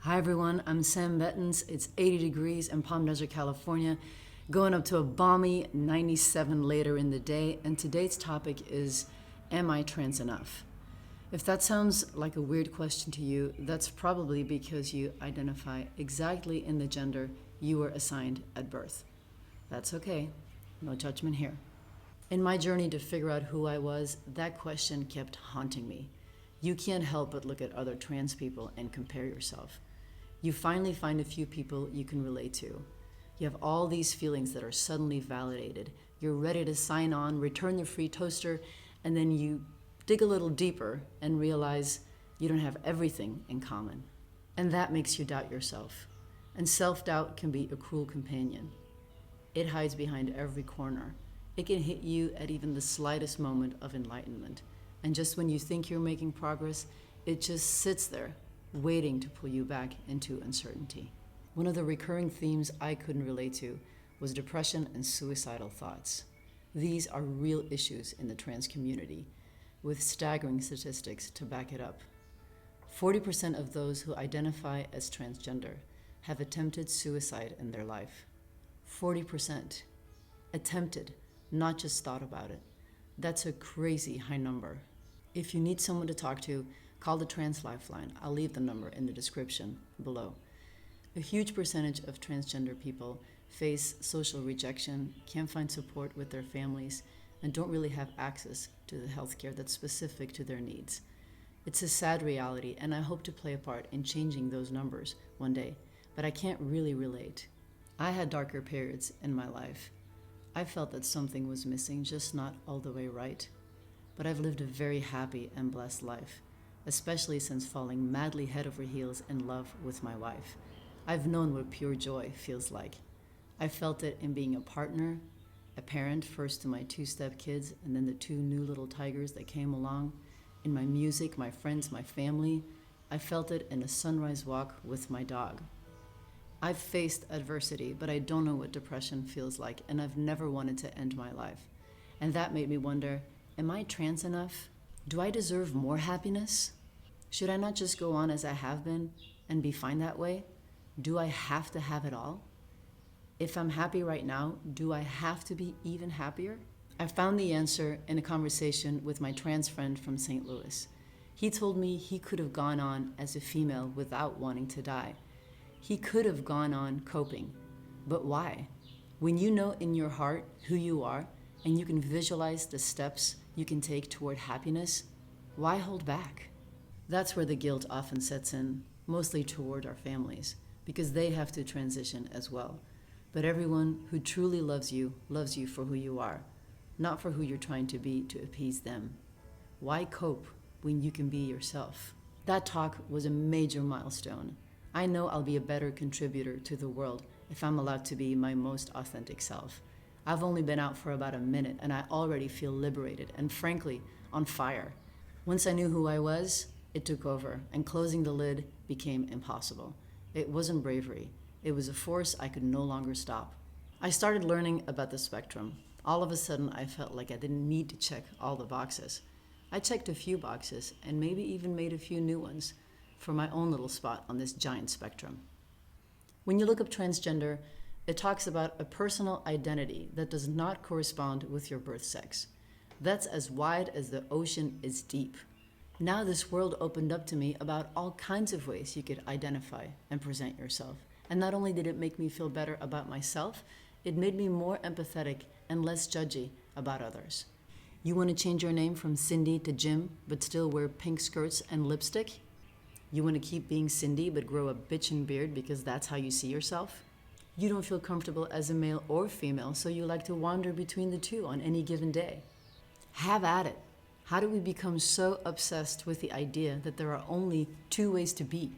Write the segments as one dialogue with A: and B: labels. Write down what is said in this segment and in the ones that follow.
A: Hi everyone, I'm Sam Bettens. It's 80 degrees in Palm Desert, California, going up to a balmy 97 later in the day, and today's topic is, am I trans enough? If that sounds like a weird question to you, that's probably because you identify exactly in the gender you were assigned at birth. That's okay, no judgment here. In my journey to figure out who I was, that question kept haunting me. You can't help but look at other trans people and compare yourself. You finally find a few people you can relate to. You have all these feelings that are suddenly validated. You're ready to sign on, return the free toaster, and then you dig a little deeper and realize you don't have everything in common. And that makes you doubt yourself. And self-doubt can be a cruel companion. It hides behind every corner. It can hit you at even the slightest moment of enlightenment. And just when you think you're making progress, it just sits there, waiting to pull you back into uncertainty. One of the recurring themes I couldn't relate to was depression and suicidal thoughts. These are real issues in the trans community, with staggering statistics to back it up. 40% of those who identify as transgender have attempted suicide in their life. 40%. Attempted, not just thought about it. That's a crazy high number. If you need someone to talk to, call the Trans Lifeline. I'll leave the number in the description below. A huge percentage of transgender people face social rejection, can't find support with their families, and don't really have access to the healthcare that's specific to their needs. It's a sad reality, and I hope to play a part in changing those numbers one day, but I can't really relate. I had darker periods in my life. I felt that something was missing, just not all the way right. But I've lived a very happy and blessed life, especially since falling madly head over heels in love with my wife. I've known what pure joy feels like. I felt it in being a partner, a parent, first to my 2 step-kids and then the 2 new little tigers that came along, in my music, my friends, my family. I felt it in a sunrise walk with my dog. I've faced adversity, but I don't know what depression feels like, and I've never wanted to end my life. And that made me wonder, am I trans enough? Do I deserve more happiness? Should I not just go on as I have been and be fine that way? Do I have to have it all? If I'm happy right now, do I have to be even happier? I found the answer in a conversation with my trans friend from St. Louis. He told me he could have gone on as a female without wanting to die. He could have gone on coping. But why? When you know in your heart who you are and you can visualize the steps you can take toward happiness, why hold back? That's where the guilt often sets in, mostly toward our families, because they have to transition as well. But everyone who truly loves you for who you are, not for who you're trying to be to appease them. Why cope when you can be yourself? That talk was a major milestone. I know I'll be a better contributor to the world if I'm allowed to be my most authentic self. I've only been out for about a minute and I already feel liberated and frankly, on fire. Once I knew who I was, it took over and closing the lid became impossible. It wasn't bravery. It was a force I could no longer stop. I started learning about the spectrum. All of a sudden, I felt like I didn't need to check all the boxes. I checked a few boxes and maybe even made a few new ones for my own little spot on this giant spectrum. When you look up transgender, it talks about a personal identity that does not correspond with your birth sex. That's as wide as the ocean is deep. Now this world opened up to me about all kinds of ways you could identify and present yourself. And not only did it make me feel better about myself, it made me more empathetic and less judgy about others. You want to change your name from Cindy to Jim, but still wear pink skirts and lipstick? You want to keep being Cindy, but grow a bitchin' beard because that's how you see yourself? You don't feel comfortable as a male or female, so you like to wander between the two on any given day. Have at it. How do we become so obsessed with the idea that there are only 2 ways to be?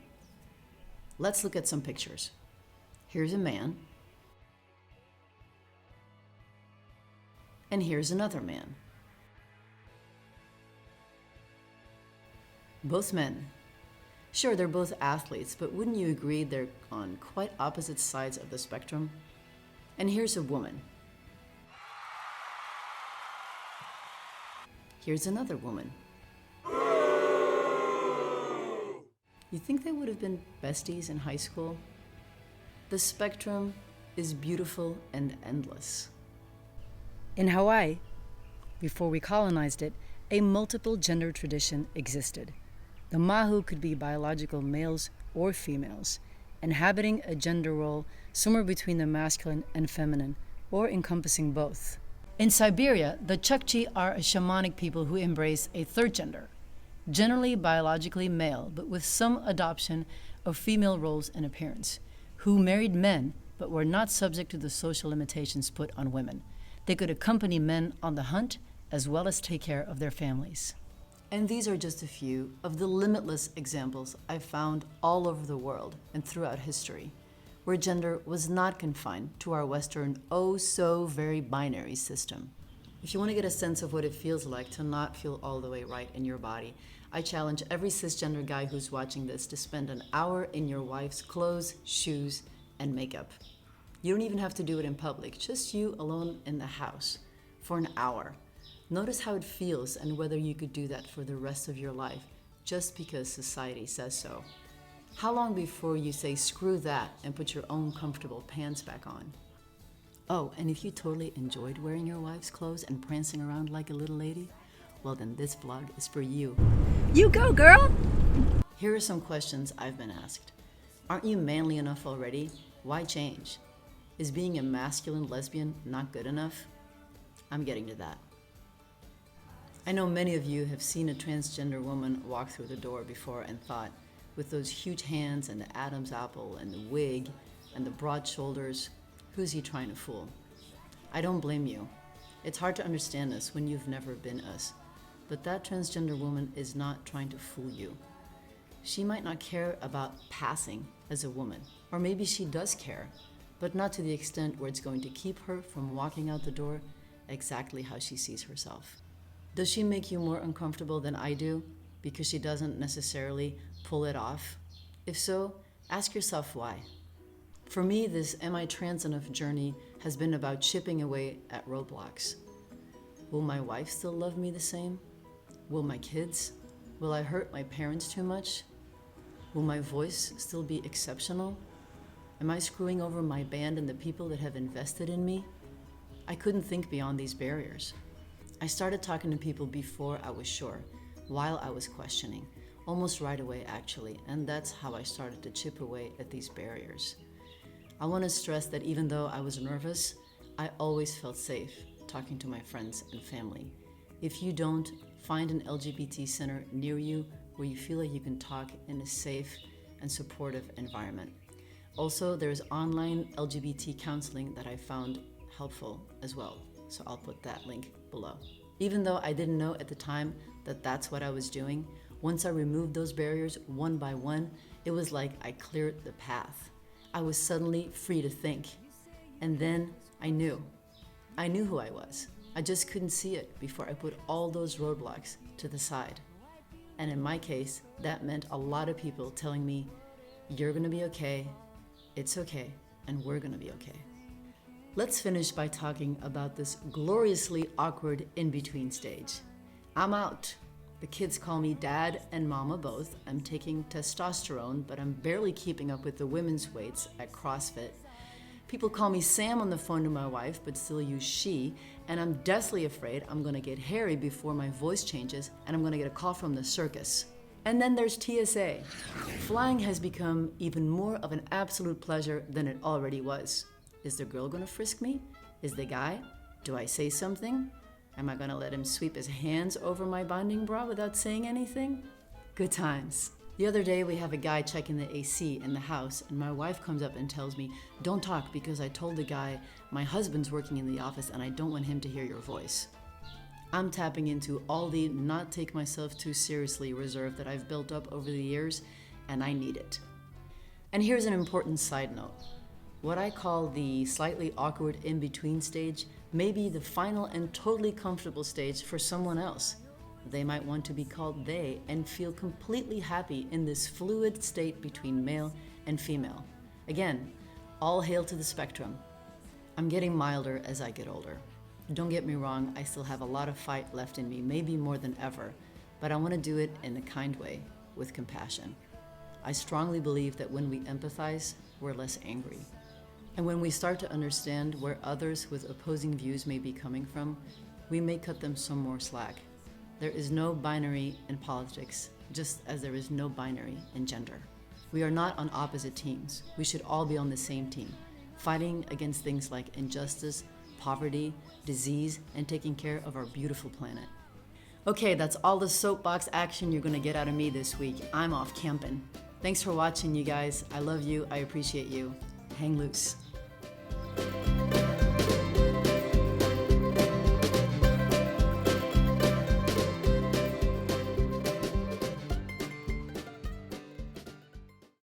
A: Let's look at some pictures. Here's a man. And here's another man. Both men. Sure, they're both athletes, but wouldn't you agree they're on quite opposite sides of the spectrum? And here's a woman. Here's another woman. You think they would have been besties in high school? The spectrum is beautiful and endless. In Hawaii, before we colonized it, a multiple gender tradition existed. The mahu could be biological males or females, inhabiting a gender role somewhere between the masculine and feminine, or encompassing both. In Siberia, the Chukchi are a shamanic people who embrace a third gender, generally biologically male, but with some adoption of female roles and appearance, who married men but were not subject to the social limitations put on women. They could accompany men on the hunt as well as take care of their families. And these are just a few of the limitless examples I've found all over the world and throughout history, where gender was not confined to our Western, oh so very binary system. If you want to get a sense of what it feels like to not feel all the way right in your body, I challenge every cisgender guy who's watching this to spend an hour in your wife's clothes, shoes, and makeup. You don't even have to do it in public, just you alone in the house for an hour. Notice how it feels and whether you could do that for the rest of your life just because society says so. How long before you say screw that and put your own comfortable pants back on? Oh, and if you totally enjoyed wearing your wife's clothes and prancing around like a little lady, well then this vlog is for you.
B: You go, girl!
A: Here are some questions I've been asked. Aren't you manly enough already? Why change? Is being a masculine lesbian not good enough? I'm getting to that. I know many of you have seen a transgender woman walk through the door before and thought, with those huge hands and the Adam's apple and the wig and the broad shoulders, who's he trying to fool? I don't blame you. It's hard to understand us when you've never been us. But that transgender woman is not trying to fool you. She might not care about passing as a woman, or maybe she does care, but not to the extent where it's going to keep her from walking out the door exactly how she sees herself. Does she make you more uncomfortable than I do because she doesn't necessarily pull it off? If so, ask yourself why. For me, this Am I Trans Enough journey has been about chipping away at roadblocks. Will my wife still love me the same? Will my kids? Will I hurt my parents too much? Will my voice still be exceptional? Am I screwing over my band and the people that have invested in me? I couldn't think beyond these barriers. I started talking to people before I was sure, while I was questioning, almost right away actually, and that's how I started to chip away at these barriers. I want to stress that even though I was nervous, I always felt safe talking to my friends and family. If you don't, find an LGBT center near you where you feel like you can talk in a safe and supportive environment. Also, there's online LGBT counseling that I found helpful as well, so I'll put that link below. Even though I didn't know at the time that that's what I was doing, once I removed those barriers one by one, it was like I cleared the path. I was suddenly free to think. And then I knew who I was. I just couldn't see it before I put all those roadblocks to the side. And in my case, that meant a lot of people telling me, you're gonna be okay, it's okay, and we're gonna be okay. Let's finish by talking about this gloriously awkward in-between stage. I'm out. The kids call me dad and mama both. I'm taking testosterone, but I'm barely keeping up with the women's weights at CrossFit. People call me Sam on the phone to my wife, but still use she, and I'm deathly afraid I'm gonna get hairy before my voice changes, and I'm gonna get a call from the circus. And then there's TSA. Flying has become even more of an absolute pleasure than it already was. Is the girl gonna frisk me? Is the guy? Do I say something? Am I gonna let him sweep his hands over my bonding bra without saying anything? Good times. The other day we have a guy checking the AC in the house and my wife comes up and tells me, don't talk because I told the guy my husband's working in the office and I don't want him to hear your voice. I'm tapping into all the not take myself too seriously reserve that I've built up over the years, and I need it. And here's an important side note. What I call the slightly awkward in-between stage may be the final and totally comfortable stage for someone else. They might want to be called they and feel completely happy in this fluid state between male and female. Again, all hail to the spectrum. I'm getting milder as I get older. Don't get me wrong, I still have a lot of fight left in me, maybe more than ever, but I want to do it in a kind way, with compassion. I strongly believe that when we empathize, we're less angry. And when we start to understand where others with opposing views may be coming from, we may cut them some more slack. There is no binary in politics, just as there is no binary in gender. We are not on opposite teams. We should all be on the same team, fighting against things like injustice, poverty, disease, and taking care of our beautiful planet. Okay, that's all the soapbox action you're gonna get out of me this week. I'm off camping. Thanks for watching, you guys. I love you. I appreciate you. Hang loose.